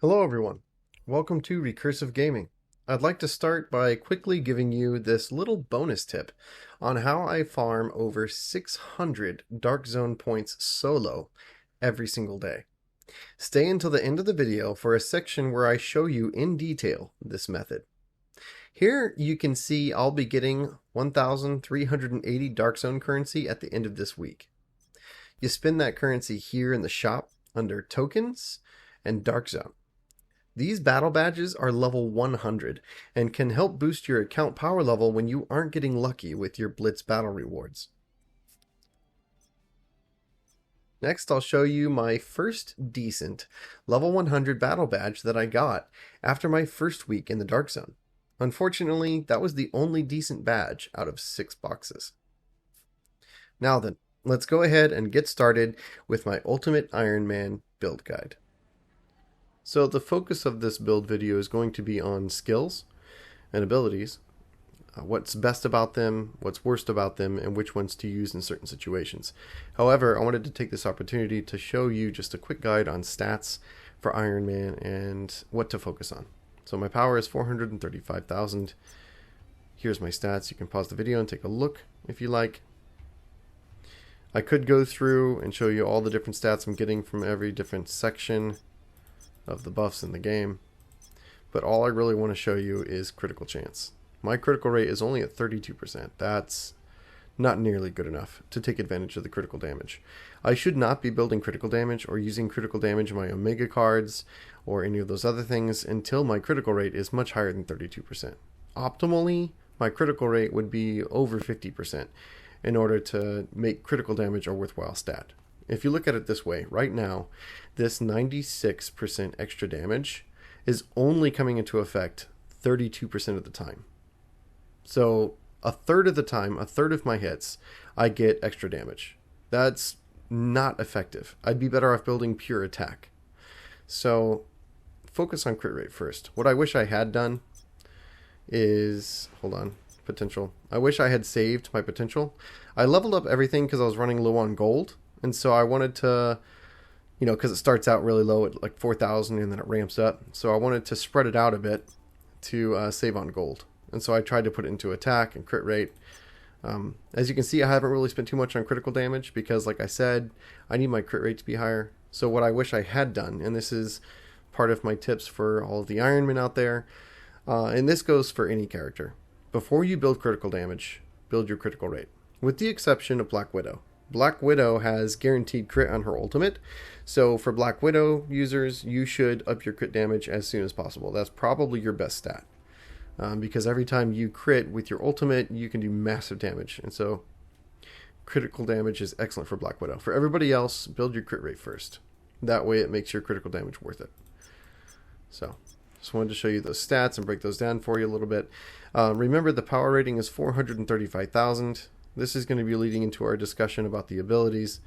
Hello everyone, welcome to Recursive Gaming. I'd like to start by quickly giving you this little bonus tip on how I farm over 600 Darkzone points solo every single day. Stay until the end of the video for a section where I show you in detail this method. Here you can see I'll be getting 1,380 Darkzone currency at the end of this week. You spend that currency here in the shop under Tokens and Darkzone. These battle badges are level 100 and can help boost your account power level when you aren't getting lucky with your Blitz battle rewards. Next, I'll show you my first decent level 100 battle badge that I got after my first week in the Darkzone. Unfortunately, that was the only decent badge out of 6 boxes. Now then, let's go ahead and get started with my Ultimate Ironman build guide. So the focus of this build video is going to be on skills and abilities, what's best about them, what's worst about them, and which ones to use in certain situations. However, I wanted to take this opportunity to show you just a quick guide on stats for Ironman and what to focus on. So my power is 435,000. Here's my stats. You can pause the video and take a look if you like. I could go through and show you all the different stats I'm getting from every different section of the buffs in the game, but all I really want to show you is critical chance. My critical rate is only at 32%. That's not nearly good enough to take advantage of the critical damage. I should not be building critical damage or using critical damage in my Omega cards or any of those other things until my critical rate is much higher than 32%. Optimally, my critical rate would be over 50% in order to make critical damage a worthwhile stat. If you look at it this way, right now, this 96% extra damage is only coming into effect 32% of the time. So a third of the time, a third of my hits, I get extra damage. That's not effective. I'd be better off building pure attack. So focus on crit rate first. What I wish I had done is, potential. I wish I had saved my potential. I leveled up everything because I was running low on gold. And so I wanted to, because it starts out really low at like 4,000 and then it ramps up. So I wanted to spread it out a bit to save on gold. And so I tried to put it into attack and crit rate. As you can see, I haven't really spent too much on critical damage because, like I said, I need my crit rate to be higher. So what I wish I had done, and this is part of my tips for all of the Ironmen out there, and this goes for any character. Before you build critical damage, build your critical rate, with the exception of Black Widow. Black Widow has guaranteed crit on her ultimate, so for Black Widow users, you should up your crit damage as soon as possible. That's probably your best stat, because every time you crit with your ultimate, you can do massive damage, and so critical damage is excellent for Black Widow. For everybody else, build your crit rate first. That way it makes your critical damage worth it. So, just wanted to show you those stats and break those down for you a little bit. Remember, the power rating is 435,000. This is going to be leading into our discussion about the abilities.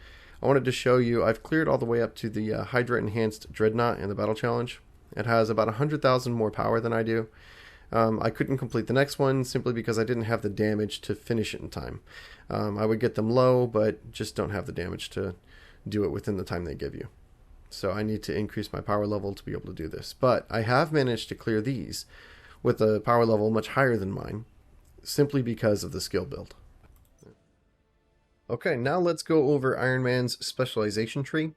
I wanted to show you, I've cleared all the way up to the Hydra Enhanced Dreadnought in the Battle Challenge. It has about 100,000 more power than I do. I couldn't complete the next one simply because I didn't have the damage to finish it in time. I would get them low, but just don't have the damage to do it within the time they give you. So I need to increase my power level to be able to do this. But I have managed to clear these with a power level much higher than mine, simply because of the skill build. Okay, now let's go over Iron Man's specialization tree.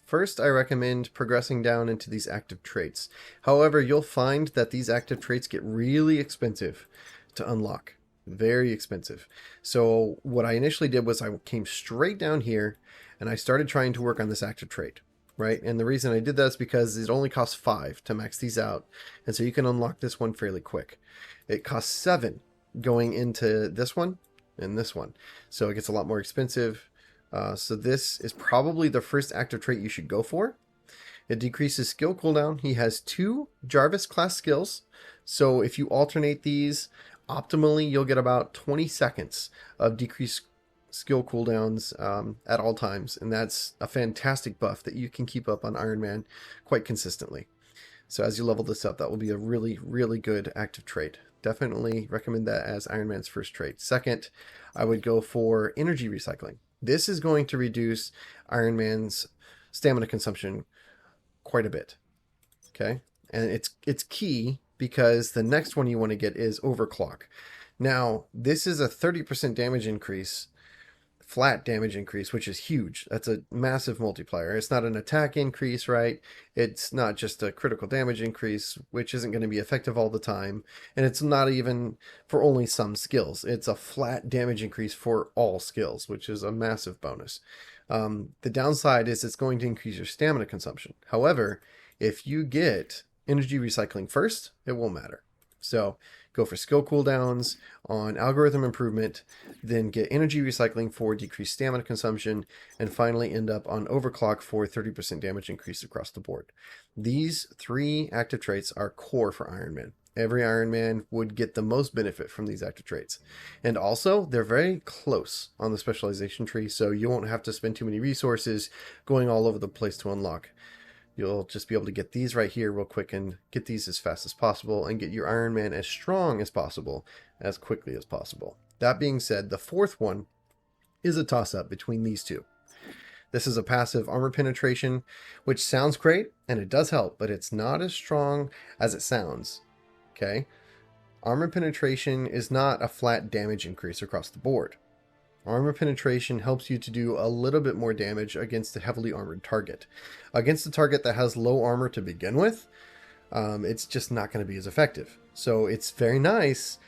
First, I recommend progressing down into these active traits. However, you'll find that these active traits get really expensive to unlock. Very expensive. So what I initially did was I came straight down here and I started trying to work on this active trait, right? And the reason I did that is because it only costs 5 to max these out. And so you can unlock this one fairly quick. It costs 7 going into this one and this one. So it gets a lot more expensive. So this is probably the first active trait you should go for. It decreases skill cooldown. He has 2 Jarvis class skills. So if you alternate these, optimally you'll get about 20 seconds of decreased skill cooldowns at all times. And that's a fantastic buff that you can keep up on Iron Man quite consistently. So as you level this up, that will be a really, really good active trait. Definitely recommend that as Iron Man's first trait. Second, I would go for energy recycling. This is going to reduce Iron Man's stamina consumption quite a bit. Okay, and it's key because the next one you want to get is overclock. Now, this is a 30% damage increase, flat damage increase, which is huge. That's a massive multiplier. It's not an attack increase, right? It's not just a critical damage increase, which isn't going to be effective all the time. And it's not even for only some skills. It's a flat damage increase for all skills, which is a massive bonus. The downside is it's going to increase your stamina consumption. However, if you get energy recycling first, it won't matter. So go for skill cooldowns on algorithm improvement, then get energy recycling for decreased stamina consumption, and finally end up on overclock for 30% damage increase across the board. These 3 active traits are core for Ironman. Every Ironman would get the most benefit from these active traits. And also, they're very close on the specialization tree, so you won't have to spend too many resources going all over the place to unlock. You'll just be able to get these right here real quick and get these as fast as possible and get your Ironman as strong as possible, as quickly as possible. That being said, the 4th one is a toss-up between these 2. This is a passive armor penetration, which sounds great, and it does help, but it's not as strong as it sounds. Okay? Armor penetration is not a flat damage increase across the board. Armor penetration helps you to do a little bit more damage against a heavily armored target. Against a target that has low armor to begin with, it's just not going to be as effective. So it's very nice,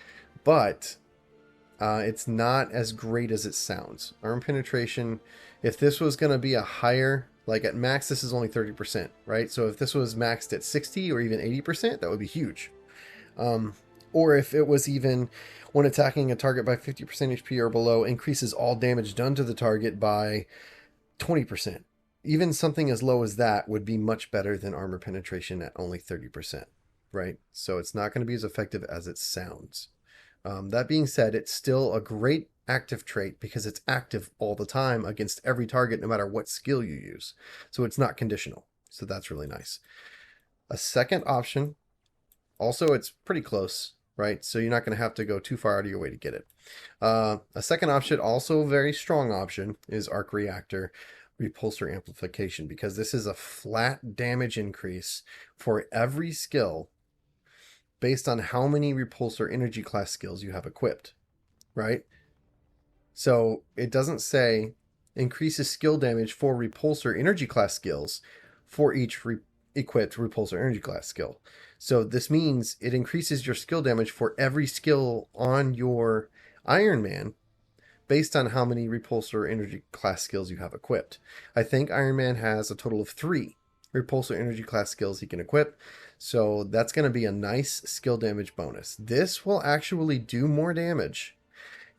but it's not as great as it sounds. Armor penetration, if this was going to be a higher, like at max, this is only 30%, right? So if this was maxed at 60 or even 80%, that would be huge. Or if it was even, when attacking a target by 50% HP or below, increases all damage done to the target by 20%. Even something as low as that would be much better than armor penetration at only 30%, right? So it's not going to be as effective as it sounds. That being said, it's still a great active trait because it's active all the time against every target, no matter what skill you use. So it's not conditional. So that's really nice. A second option, also it's pretty close, right? So you're not going to have to go too far out of your way to get it. A second option, also a very strong option, is Arc Reactor Repulsor Amplification, because this is a flat damage increase for every skill based on how many repulsor energy class skills you have equipped, right? So it doesn't say increases skill damage for repulsor energy class skills for each equipped repulsor energy class skill. So this means it increases your skill damage for every skill on your Ironman based on how many repulsor energy class skills you have equipped. I think Ironman has a total of 3 repulsor energy class skills he can equip. So that's going to be a nice skill damage bonus. This will actually do more damage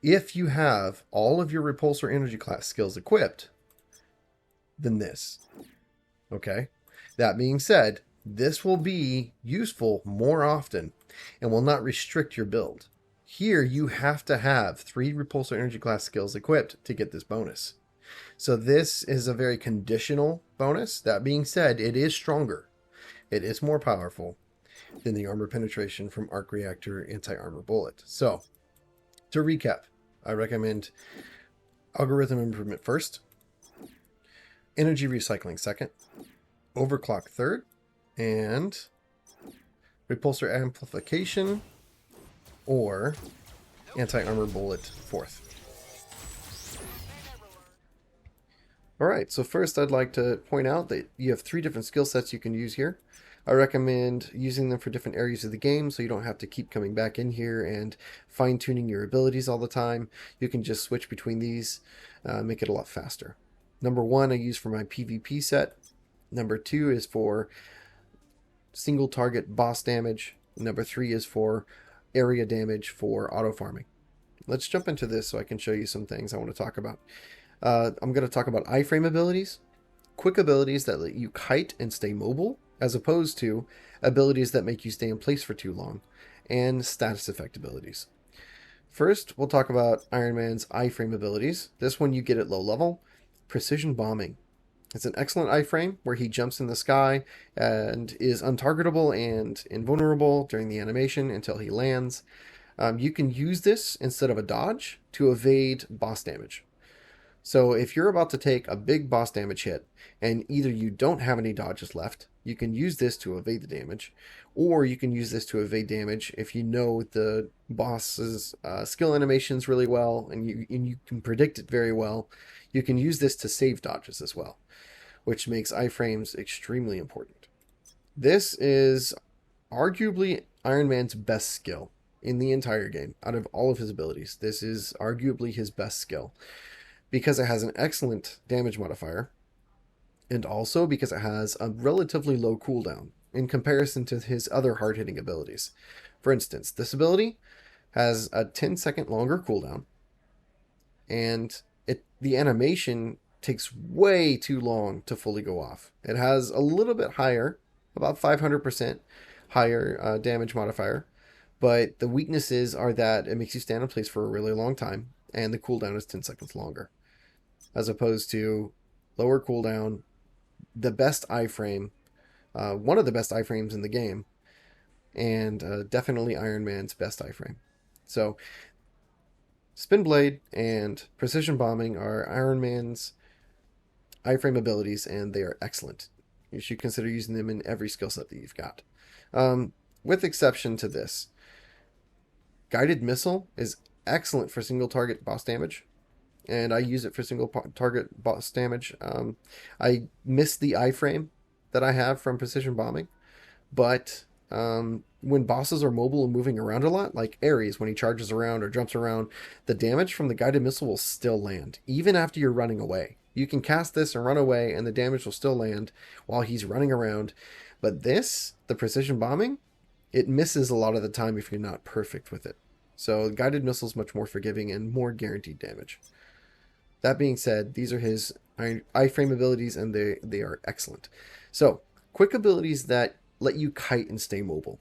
if you have all of your repulsor energy class skills equipped than this. Okay? That being said, this will be useful more often and will not restrict your build. Here, you have to have 3 repulsor energy class skills equipped to get this bonus. So this is a very conditional bonus. That being said, it is stronger. It is more powerful than the armor penetration from Arc Reactor Anti-Armor Bullet. So, to recap, I recommend algorithm improvement first, energy recycling second, overclock third, and repulsor amplification or anti-armor bullet fourth. Alright, so first I'd like to point out that you have 3 different skill sets you can use here. I recommend using them for different areas of the game so you don't have to keep coming back in here and fine-tuning your abilities all the time. You can just switch between these, make it a lot faster. Number 1 I use for my PvP set. Number 2 is for single target boss damage. Number 3 is for area damage for auto farming. Let's jump into this so I can show you some things I want to talk about. I'm going to talk about iframe abilities, quick abilities that let you kite and stay mobile, as opposed to abilities that make you stay in place for too long, and status effect abilities. First, we'll talk about Iron Man's iframe abilities. This one you get at low level. Precision bombing. It's an excellent iframe where he jumps in the sky and is untargetable and invulnerable during the animation until he lands. You can use this instead of a dodge to evade boss damage. So if you're about to take a big boss damage hit and either you don't have any dodges left you can use this to evade the damage, or you can use this to evade damage if you know the boss's skill animations really well and you can predict it very well. You can use this to save dodges as well, which makes iframes extremely important. This is arguably Iron Man's best skill in the entire game. Out of all of his abilities, this is arguably his best skill because it has an excellent damage modifier and also because it has a relatively low cooldown in comparison to his other hard-hitting abilities. For instance, this ability has a 10-second longer cooldown, and the animation takes way too long to fully go off. It has a little bit higher, about 500% higher damage modifier, but the weaknesses are that it makes you stand in place for a really long time, and the cooldown is 10 seconds longer, as opposed to lower cooldown, the best iframe, one of the best iframes in the game, and definitely Iron Man's best iframe. So, Spin Blade and Precision Bombing are Iron Man's iframe abilities, and they are excellent. You should consider using them in every skill set that you've got. With exception to this, Guided Missile is excellent for single target boss damage, and I use it for single target boss damage. I miss the iframe that I have from Precision Bombing, but when bosses are mobile and moving around a lot, like Ares when he charges around or jumps around, the damage from the Guided Missile will still land, even after you're running away. You can cast this and run away, and the damage will still land while he's running around. But this, the Precision Bombing, it misses a lot of the time if you're not perfect with it. So Guided Missile is much more forgiving and more guaranteed damage. That being said, these are his iframe abilities, and they are excellent. So, quick abilities that let you kite and stay mobile.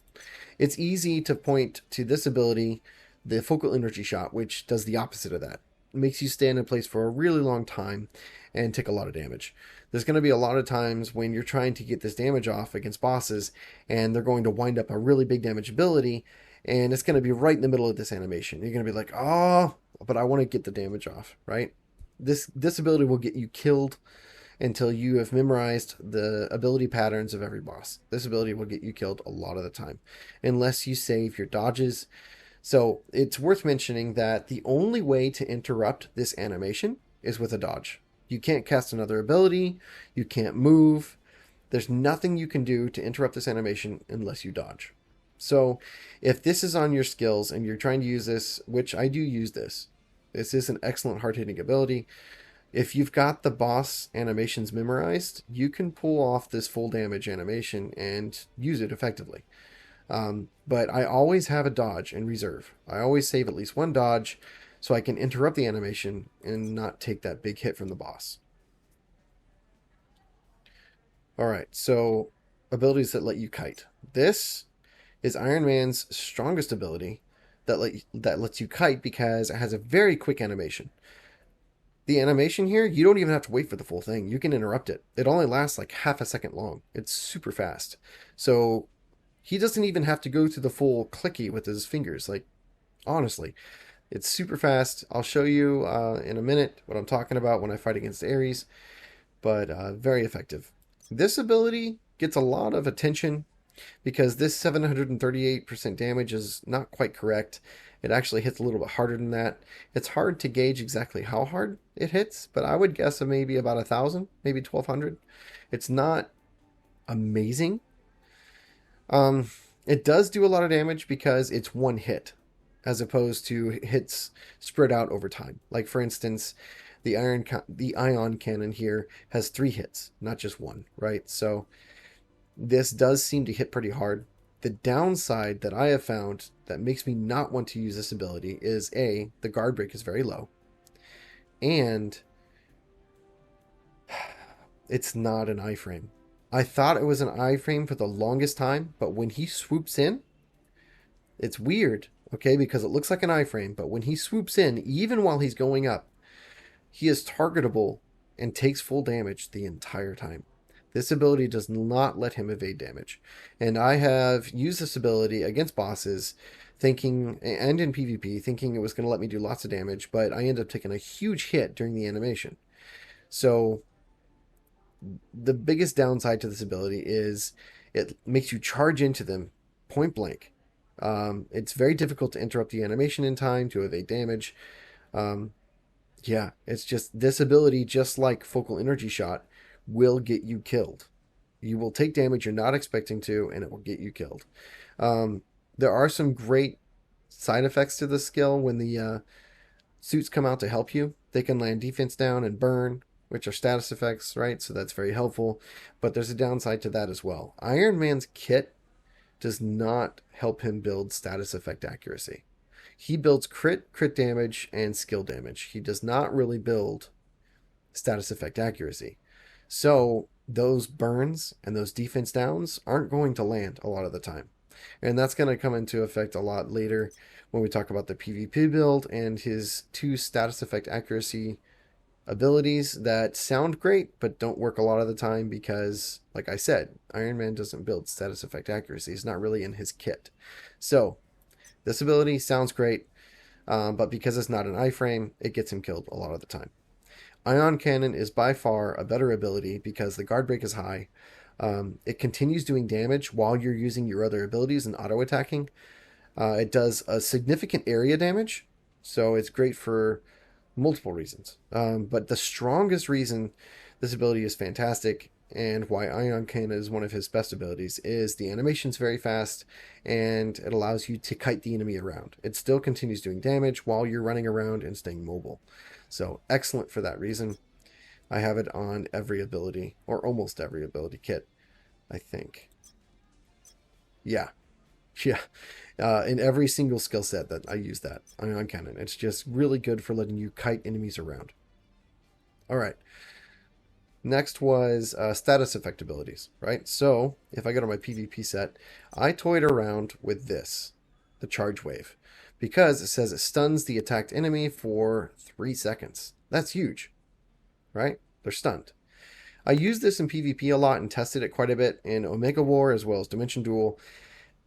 It's easy to point to this ability, the Focal Energy Shot, which does the opposite of that. It makes you stand in place for a really long time and take a lot of damage. There's going to be a lot of times when you're trying to get this damage off against bosses, and they're going to wind up a really big damage ability, and it's going to be right in the middle of this animation. You're going to be like, oh, but I want to get the damage off, right? This ability will get you killed until you have memorized the ability patterns of every boss. This ability will get you killed a lot of the time, unless you save your dodges. So it's worth mentioning that the only way to interrupt this animation is with a dodge. You can't cast another ability, you can't move. There's nothing you can do to interrupt this animation unless you dodge. So if this is on your skills and you're trying to use this, which I do use this is an excellent hard-hitting ability. If you've got the boss animations memorized, you can pull off this full damage animation and use it effectively. But I always have a dodge in reserve. I always save at least one dodge so I can interrupt the animation and not take that big hit from the boss. Alright, so abilities that let you kite. This is Iron Man's strongest ability that lets you kite because it has a very quick animation. The animation here, you don't even have to wait for the full thing. You can interrupt it. It only lasts like half a second long. It's super fast. So he doesn't even have to go through the full clicky with his fingers. Like, honestly, it's super fast. I'll show you in a minute what I'm talking about when I fight against Ares, but very effective. This ability gets a lot of attention because this 738% damage is not quite correct. It actually hits a little bit harder than that. It's hard to gauge exactly how hard it hits, but I would guess maybe about 1,000, maybe 1,200. It's not amazing. It does do a lot of damage because it's one hit, as opposed to hits spread out over time. Like for instance, the ion cannon here has 3 hits, not just one, right? So this does seem to hit pretty hard. The downside that I have found that makes me not want to use this ability is the guard break is very low, and it's not an iframe. I thought it was an iframe for the longest time, but when he swoops in, it's weird, okay, because it looks like an iframe, but when he swoops in, even while he's going up, he is targetable and takes full damage the entire time. This ability does not let him evade damage. And I have used this ability against bosses thinking, and in PvP, thinking it was going to let me do lots of damage, but I ended up taking a huge hit during the animation. So The biggest downside to this ability is it makes you charge into them point blank. It's very difficult to interrupt the animation in time to evade damage. Um, yeah, it's just this ability, just like Focal Energy Shot, will get you killed. You will take damage you're not expecting to, and it will get you killed. Um, there are some great side effects to this skill when the suits come out to help you. They can land defense down and burn, which are status effects, right? So that's very helpful. But there's a downside to that as well. Iron Man's kit does not help him build status effect accuracy. He builds crit damage, and skill damage. He does not really build status effect accuracy. So those burns and those defense downs aren't going to land a lot of the time. And that's going to come into effect a lot later when we talk about the PvP build and his 2 status effect accuracy abilities that sound great but don't work a lot of the time because, like I said, Iron Man doesn't build status effect accuracy. It's not really in his kit. So this ability sounds great, but because it's not an iframe, it gets him killed a lot of the time. Ion Cannon is by far a better ability because the guard break is high. It continues doing damage while you're using your other abilities and auto attacking. It does a significant area damage, so it's great for multiple reasons. But the strongest reason this ability is fantastic and why Ion Cannon is one of his best abilities is the animation's very fast and it allows you to kite the enemy around. It still continues doing damage while you're running around and staying mobile. So excellent for that reason. I have it on every ability, or almost every ability kit, I think. Yeah. Yeah. In every single skill set that I use that Ion Cannon. It's just really good for letting you kite enemies around. All right. Next was status effect abilities, right? So if I go to my PvP set, I toyed around with this, the charge wave, because it says it stuns the attacked enemy for 3 seconds. That's huge, right? They're stunned. I used this in PvP a lot and tested it quite a bit in Omega War as well as Dimension Duel.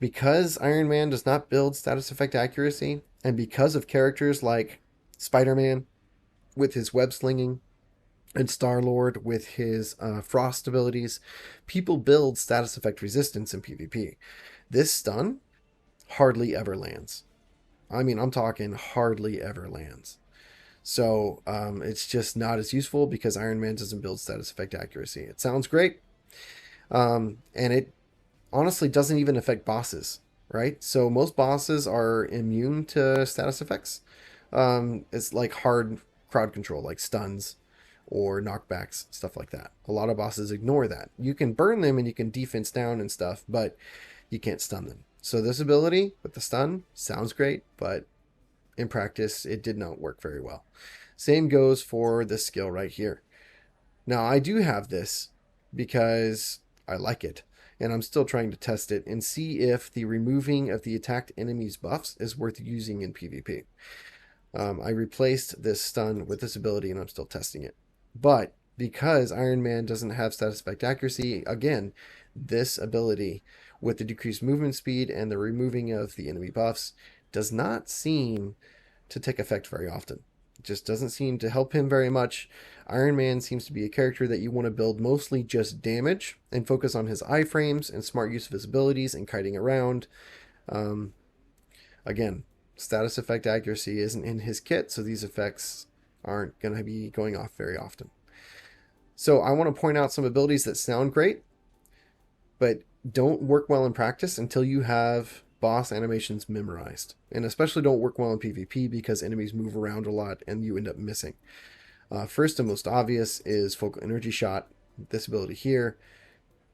Because Iron Man does not build status effect accuracy, and because of characters like Spider-Man with his web slinging and Star-Lord with his frost abilities, people build status effect resistance in PvP. This stun hardly ever lands. I mean, I'm talking hardly ever lands. So it's just not as useful because Iron Man doesn't build status effect accuracy. It sounds great, and it honestly doesn't even affect bosses, right? So most bosses are immune to status effects. It's like hard crowd control, like stuns or knockbacks, stuff like that. A lot of bosses ignore that. You can burn them and you can defense down and stuff, but you can't stun them. So this ability with the stun sounds great, but in practice, it did not work very well. Same goes for this skill right here. Now, I do have this because I like it, and I'm still trying to test it and see if the removing of the attacked enemy's buffs is worth using in PvP. I replaced this stun with this ability, and I'm still testing it. But because Iron Man doesn't have status effect accuracy, again, this ability with the decreased movement speed and the removing of the enemy buffs does not seem to take effect very often. It just doesn't seem to help him very much. Iron Man seems to be a character that you want to build mostly just damage and focus on his iframes and smart use of his abilities and kiting around. Again, status effect accuracy isn't in his kit, so these effects aren't going to be going off very often. So I want to point out some abilities that sound great, but don't work well in practice until you have boss animations memorized. And especially don't work well in PvP because enemies move around a lot and you end up missing. First and most obvious is Focal Energy Shot. This ability here,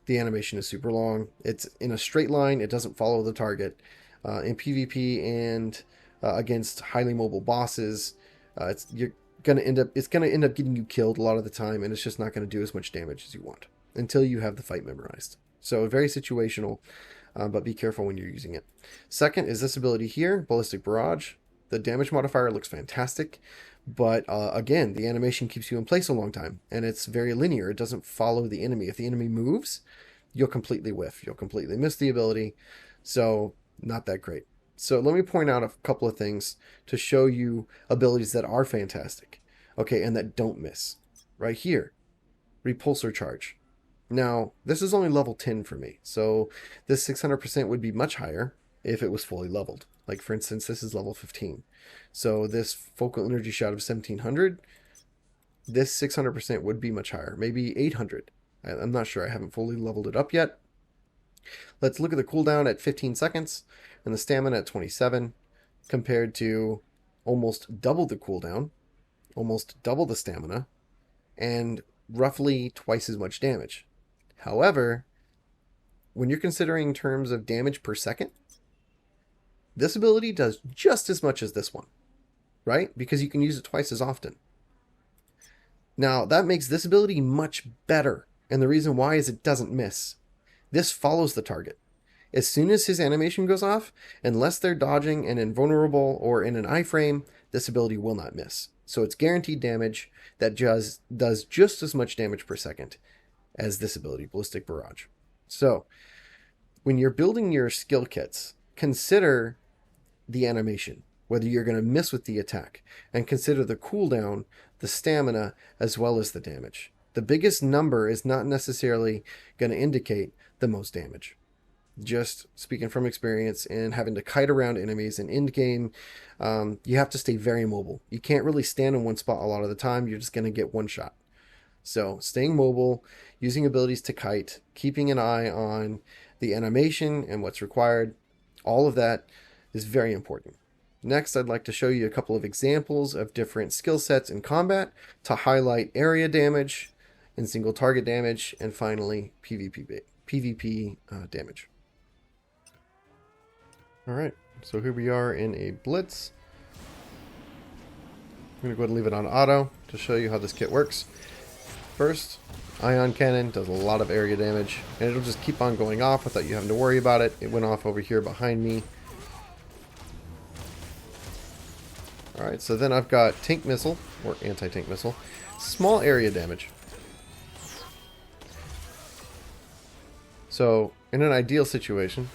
the animation is super long. It's in a straight line. It doesn't follow the target. In PvP and against highly mobile bosses, it's going to end up getting you killed a lot of the time, and it's just not going to do as much damage as you want until you have the fight memorized. So very situational, but be careful when you're using it. Second is this ability here, Ballistic Barrage. The damage modifier looks fantastic, but again, the animation keeps you in place a long time, and it's very linear. It doesn't follow the enemy. If the enemy moves, you'll completely whiff. You'll completely miss the ability, so not that great. So let me point out a couple of things to show you abilities that are fantastic, okay, and that don't miss. Right here, repulsor charge. Now, this is only level 10 for me, so this 600% would be much higher if it was fully leveled. Like, for instance, this is level 15. So this focal energy shot of 1700, this 600% would be much higher, maybe 800. I'm not sure, I haven't fully leveled it up yet. Let's look at the cooldown at 15 seconds and the stamina at 27 compared to almost double the cooldown, almost double the stamina, and roughly twice as much damage. However, when you're considering terms of damage per second, this ability does just as much as this one, right? Because you can use it twice as often. Now, that makes this ability much better, and the reason why is it doesn't miss. This follows the target. As soon as his animation goes off, unless they're dodging and invulnerable or in an iframe, this ability will not miss. So it's guaranteed damage that does just as much damage per second as this ability, Ballistic Barrage. So, when you're building your skill kits, consider the animation, whether you're going to miss with the attack, and consider the cooldown, the stamina, as well as the damage. The biggest number is not necessarily going to indicate the most damage. Just speaking from experience and having to kite around enemies and end game, you have to stay very mobile. You can't really stand in one spot a lot of the time. You're just going to get one shot. So staying mobile, using abilities to kite, keeping an eye on the animation and what's required, all of that is very important. Next, I'd like to show you a couple of examples of different skill sets in combat to highlight area damage and single target damage, and finally PvP damage. Alright, so here we are in a blitz. I'm going to go ahead and leave it on auto to show you how this kit works. First, ion cannon does a lot of area damage, and it'll just keep on going off without you having to worry about it. It went off over here behind me. Alright, so then I've got tank missile, or anti-tank missile, small area damage. So, in an ideal situation,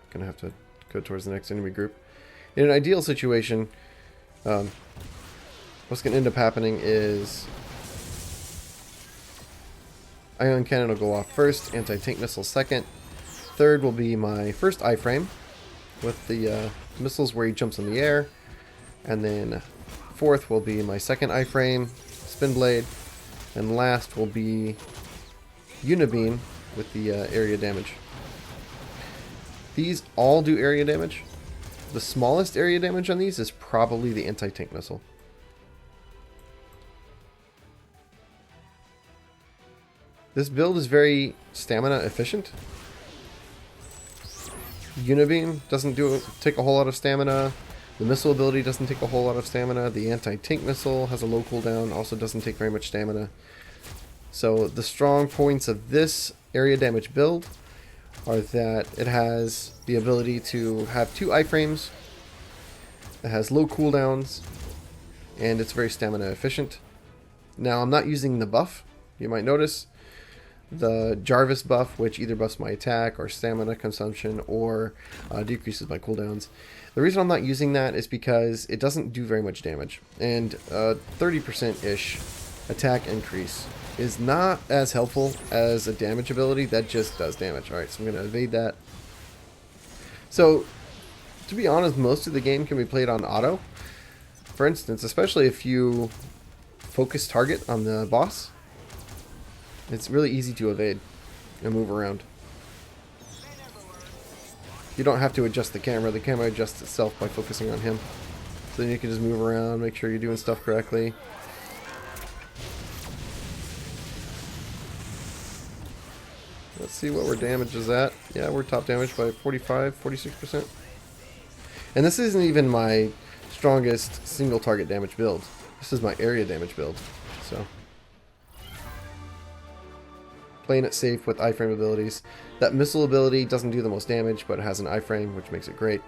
gonna have to go towards the next enemy group. In an ideal situation, what's gonna end up happening is ion cannon will go off first, anti-tank missile second, third will be my first iframe with the missiles where he jumps in the air, and then fourth will be my second iframe, spin blade, and last will be unibeam with the area damage. These all do area damage. The smallest area damage on these is probably the anti-tank missile. This build is very stamina efficient. Unibeam doesn't take a whole lot of stamina. The missile ability doesn't take a whole lot of stamina. The anti-tank missile has a low cooldown, also doesn't take very much stamina. So the strong points of this area damage build are that it has the ability to have 2 iframes, it has low cooldowns, and it's very stamina efficient. Now I'm not using the buff, you might notice. The Jarvis buff, which either buffs my attack or stamina consumption or decreases my cooldowns. The reason I'm not using that is because it doesn't do very much damage, and 30%-ish attack increase is not as helpful as a damage ability that just does damage. Alright, so I'm going to evade that. So, to be honest, most of the game can be played on auto. For instance, especially if you focus target on the boss, it's really easy to evade and move around. You don't have to adjust the camera adjusts itself by focusing on him. So then you can just move around, make sure you're doing stuff correctly. Let's see what our damage is at. Yeah, we're top damage by 46%. And this isn't even my strongest single target damage build. This is my area damage build. So, playing it safe with iframe abilities. That missile ability doesn't do the most damage, but it has an iframe, which makes it great.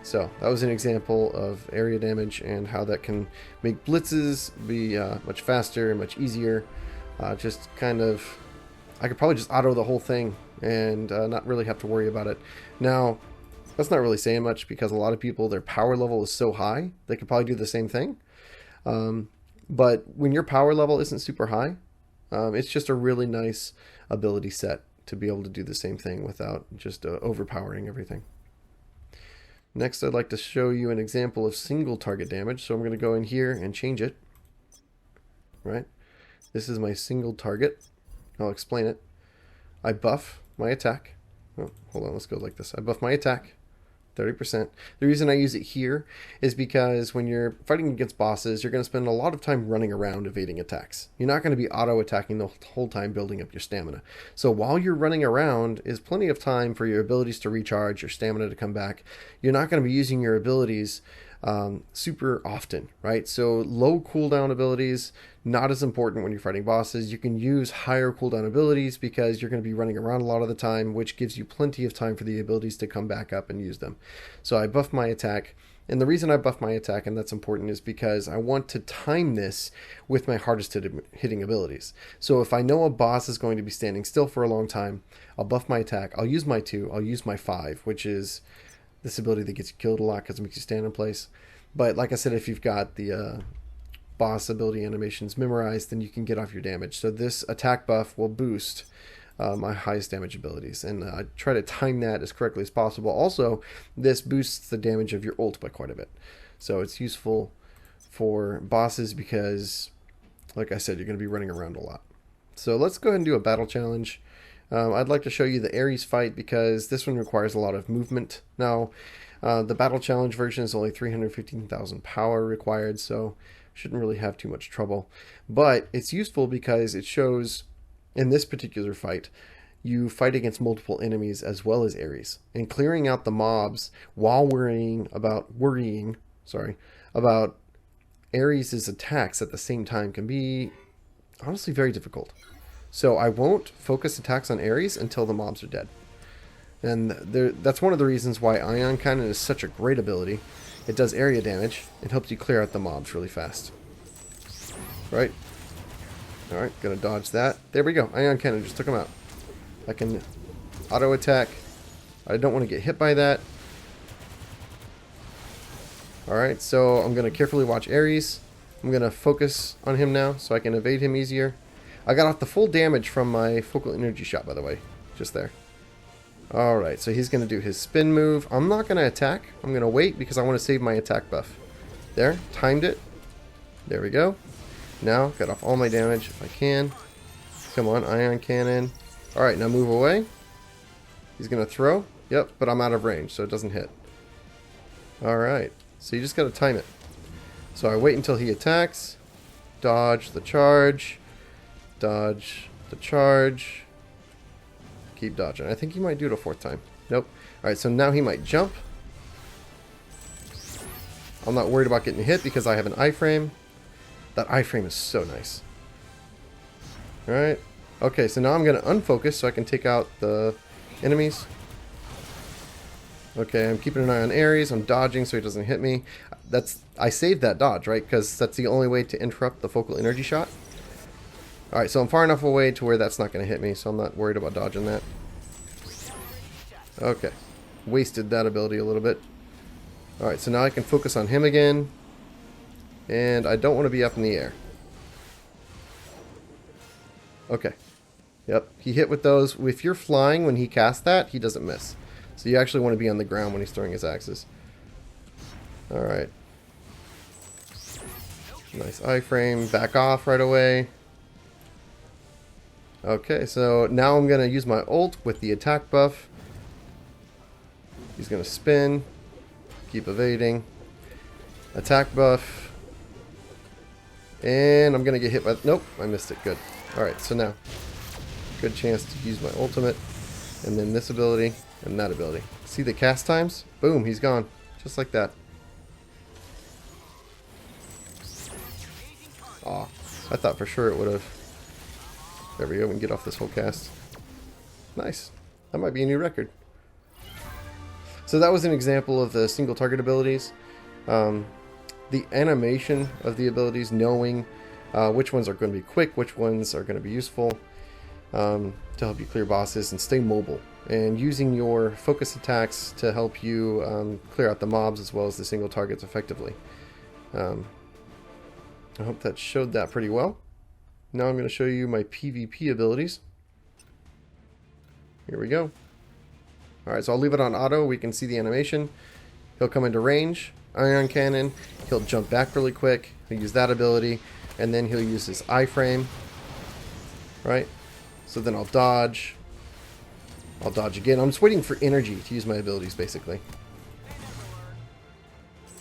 So, that was an example of area damage and how that can make blitzes be much faster and much easier. Just kind of, I could probably just auto the whole thing and not really have to worry about it. Now, that's not really saying much because a lot of people, their power level is so high, they could probably do the same thing. But when your power level isn't super high, It's just a really nice ability set to be able to do the same thing without just overpowering everything. Next, I'd like to show you an example of single target damage. So I'm going to go in here and change it. Right? This is my single target. I'll explain it. I buff my attack. Oh, hold on, let's go like this. I buff my attack 30%. The reason I use it here is because when you're fighting against bosses, you're going to spend a lot of time running around evading attacks. You're not going to be auto-attacking the whole time building up your stamina. So while you're running around is plenty of time for your abilities to recharge, your stamina to come back. You're not going to be using your abilities super often, right? So low cooldown abilities, not as important when you're fighting bosses. You can use higher cooldown abilities because you're going to be running around a lot of the time, which gives you plenty of time for the abilities to come back up and use them. So I buff my attack. And the reason I buff my attack, and that's important, is because I want to time this with my hardest hitting abilities. So if I know a boss is going to be standing still for a long time, I'll buff my attack. I'll use my 2. I'll use my 5, which is this ability that gets you killed a lot because it makes you stand in place. But like I said, if you've got the boss ability animations memorized, then you can get off your damage. So this attack buff will boost my highest damage abilities, and I try to time that as correctly as possible. Also, this boosts the damage of your ult by quite a bit. So it's useful for bosses because, like I said, you're going to be running around a lot. So let's go ahead and do a battle challenge. I'd like to show you the Ares fight because this one requires a lot of movement. Now, the battle challenge version is only 315,000 power required, so shouldn't really have too much trouble. But it's useful because it shows, in this particular fight, you fight against multiple enemies as well as Ares. And clearing out the mobs while worrying about Ares' attacks at the same time can be honestly very difficult. So I won't focus attacks on Ares until the mobs are dead. And that's one of the reasons why Ion Cannon is such a great ability. It does area damage. It helps you clear out the mobs really fast. Right? Alright, gonna dodge that. There we go. Ion Cannon just took him out. I can auto attack. I don't want to get hit by that. Alright, so I'm gonna carefully watch Ares. I'm gonna focus on him now so I can evade him easier. I got off the full damage from my focal energy shot, by the way. Just there. Alright, so he's going to do his spin move. I'm not going to attack. I'm going to wait because I want to save my attack buff. There, timed it. There we go. Now, got off all my damage if I can. Come on, Ion Cannon. Alright, now move away. He's going to throw. Yep, but I'm out of range, so it doesn't hit. Alright, so you just got to time it. So I wait until he attacks. Dodge the charge. Dodge the charge. Keep dodging. I think he might do it a 4th time. Nope. Alright, so now he might jump. I'm not worried about getting hit because I have an iframe. That iframe is so nice. Alright. Okay, so now I'm going to unfocus so I can take out the enemies. Okay, I'm keeping an eye on Ares. I'm dodging so he doesn't hit me. I saved that dodge, right? Because that's the only way to interrupt the focal energy shot. Alright, so I'm far enough away to where that's not going to hit me, so I'm not worried about dodging that. Okay. Wasted that ability a little bit. Alright, so now I can focus on him again. And I don't want to be up in the air. Okay. Yep, he hit with those. If you're flying when he casts that, he doesn't miss. So you actually want to be on the ground when he's throwing his axes. Alright. Nice iframe. Back off right away. Okay, so now I'm going to use my ult with the attack buff. He's going to spin. Keep evading. Attack buff. And I'm going to get hit by... Nope, I missed it. Good. Alright, so now. Good chance to use my ultimate. And then this ability and that ability. See the cast times? Boom, he's gone. Just like that. Aw, I thought for sure it would have. There we go, we can get off this whole cast. Nice. That might be a new record. So that was an example of the single target abilities. The animation of the abilities, knowing which ones are going to be quick, which ones are going to be useful to help you clear bosses and stay mobile. And using your focus attacks to help you clear out the mobs as well as the single targets effectively. I hope that showed that pretty well. Now I'm going to show you my PvP abilities. Here we go. Alright, so I'll leave it on auto. We can see the animation. He'll come into range. Ion Cannon. He'll jump back really quick. He'll use that ability. And then he'll use his iframe. Right? So then I'll dodge. I'll dodge again. I'm just waiting for energy to use my abilities, basically.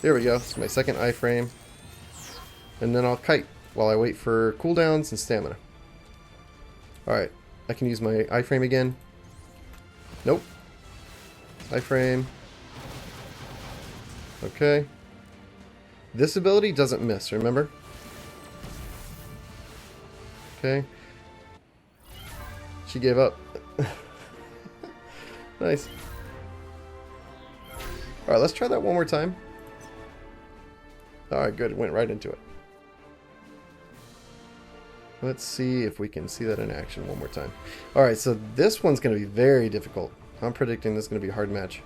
There we go. It's my second iframe. And then I'll kite while I wait for cooldowns and stamina. Alright. I can use my iframe again. Nope. Iframe. Okay. This ability doesn't miss, remember? Okay. She gave up. Nice. Alright, let's try that one more time. Alright, good. It went right into it. Let's see if we can see that in action one more time. Alright, so this one's going to be very difficult. I'm predicting this is going to be a hard match.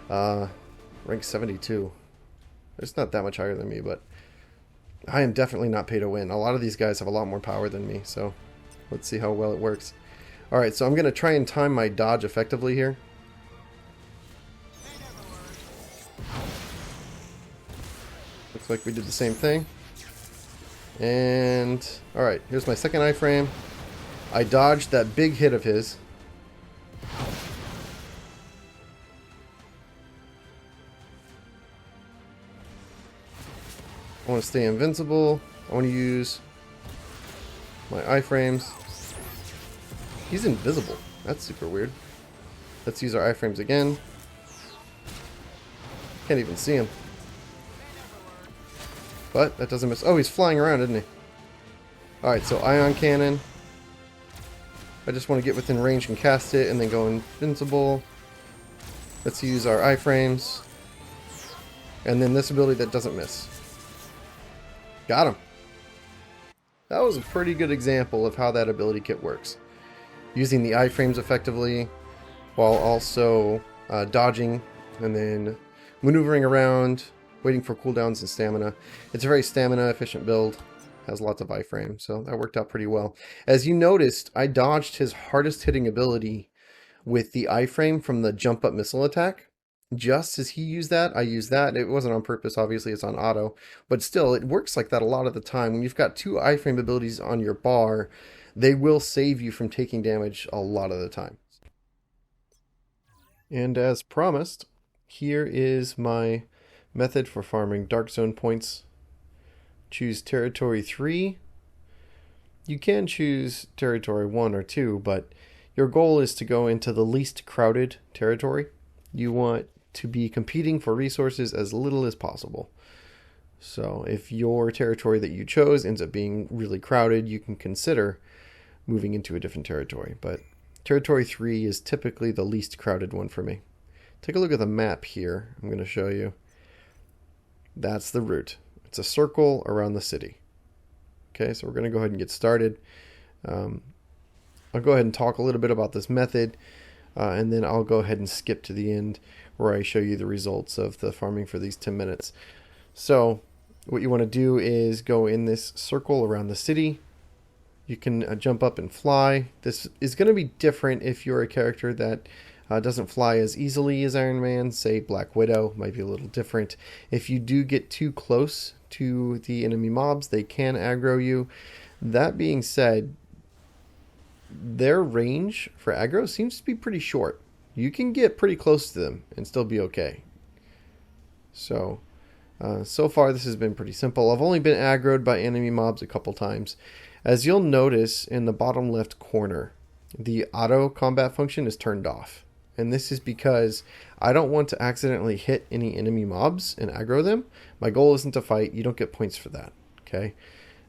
Rank 72. It's not that much higher than me, but I am definitely not pay to win. A lot of these guys have a lot more power than me, so let's see how well it works. Alright, so I'm going to try and time my dodge effectively here. Looks like we did the same thing. And, alright, here's my second iframe. I dodged that big hit of his. I want to stay invincible. I want to use my iframes. He's invisible. That's super weird. Let's use our iframes again. Can't even see him. But that doesn't miss. Oh, he's flying around, isn't he? Alright, so Ion Cannon. I just want to get within range and cast it and then go invincible. Let's use our iframes. And then this ability that doesn't miss. Got him. That was a pretty good example of how that ability kit works. Using the iframes effectively while also dodging and then maneuvering around, waiting for cooldowns and stamina. It's a very stamina efficient build. Has lots of iframe, so that worked out pretty well. As you noticed, I dodged his hardest hitting ability with the iframe from the jump up missile attack. Just as he used that, I used that. It wasn't on purpose, obviously, it's on auto. But still, it works like that a lot of the time. When you've got two iframe abilities on your bar, they will save you from taking damage a lot of the time. And as promised, here is my method for farming Darkzone points. Choose Territory 3. You can choose Territory 1 or 2, but your goal is to go into the least crowded territory. You want to be competing for resources as little as possible. So if your territory that you chose ends up being really crowded, you can consider moving into a different territory. But Territory 3 is typically the least crowded one for me. Take a look at the map here. I'm going to show you. That's the route. It's a circle around the city. Okay, so we're going to go ahead and get started. I'll go ahead and talk a little bit about this method, and then I'll go ahead and skip to the end where I show you the results of the farming for these 10 minutes. So what you want to do is go in this circle around the city. You can jump up and fly. This is going to be different if you're a character that doesn't fly as easily as Ironman. Say Black Widow might be a little different. If you do get too close to the enemy mobs, they can aggro you. That being said, their range for aggro seems to be pretty short. You can get pretty close to them and still be okay. So far this has been pretty simple. I've only been aggroed by enemy mobs a couple times. As you'll notice in the bottom left corner, the auto combat function is turned off. And this is because I don't want to accidentally hit any enemy mobs and aggro them. My goal isn't to fight. You don't get points for that. Okay.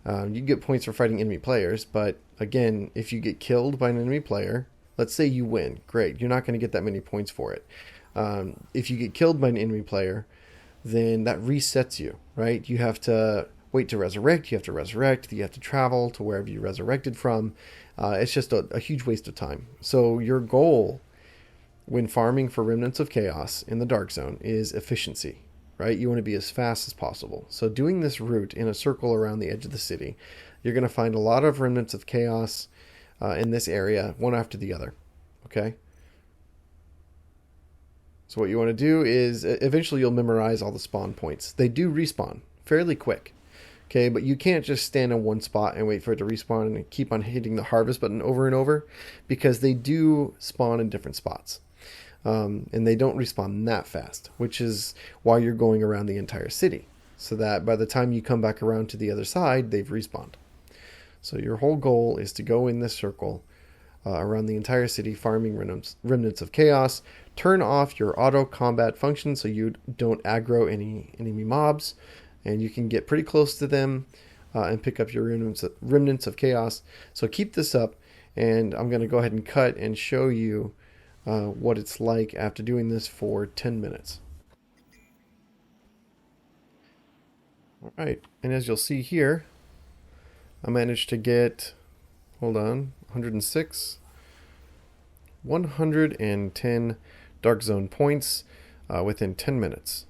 You get points for fighting enemy players, but again, if you get killed by an enemy player, let's say you win, great, you're not going to get that many points for it. If you get killed by an enemy player, then that resets you, right? You have to wait to resurrect, you have to travel to wherever you resurrected from. It's just a huge waste of time. So your goal when farming for Remnants of Chaos in the Darkzone is efficiency. right? You want to be as fast as possible. So doing this route in a circle around the edge of the city, you're going to find a lot of remnants of chaos in this area, one after the other. Okay? So what you want to do is eventually you'll memorize all the spawn points. They do respawn fairly quick. Okay, but you can't just stand in one spot and wait for it to respawn and keep on hitting the harvest button over and over, because they do spawn in different spots. And they don't respawn that fast, which is why you're going around the entire city, so that by the time you come back around to the other side, they've respawned. So your whole goal is to go in this circle around the entire city, farming remnants of chaos. Turn off your auto combat function so you don't aggro any enemy mobs, and you can get pretty close to them and pick up your remnants of chaos. So keep this up, and I'm going to go ahead and cut and show you what it's like after doing this for 10 minutes. All right, and as you'll see here, I managed to get, hold on, 106, 110 Darkzone points within 10 minutes.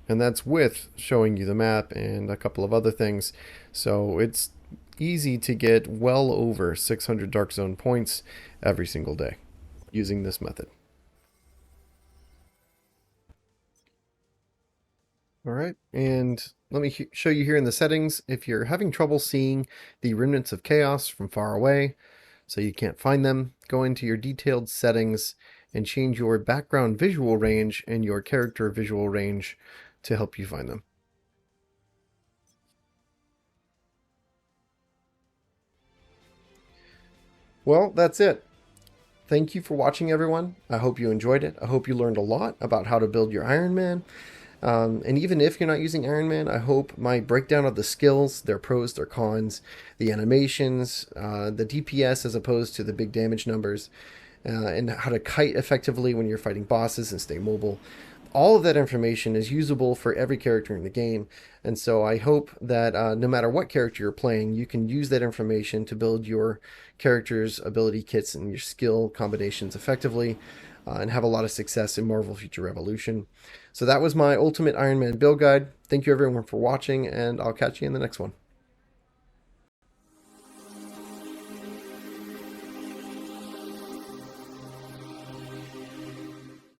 And that's with showing you the map and a couple of other things. So it's easy to get well over 600 Darkzone points every single day using this method. All right, and let me show you here in the settings. If you're having trouble seeing the remnants of chaos from far away, so you can't find them, go into your detailed settings and change your background visual range and your character visual range to help you find them. Well, that's it. Thank you for watching, everyone. I hope you enjoyed it. I hope you learned a lot about how to build your Ironman. And even if you're not using Ironman, I hope my breakdown of the skills, their pros, their cons, the animations, the DPS as opposed to the big damage numbers, and how to kite effectively when you're fighting bosses and stay mobile. All of that information is usable for every character in the game. And so I hope that no matter what character you're playing, you can use that information to build your character's ability kits and your skill combinations effectively and have a lot of success in Marvel Future Revolution. So that was my Ultimate Iron Man build guide. Thank you everyone for watching, and I'll catch you in the next one.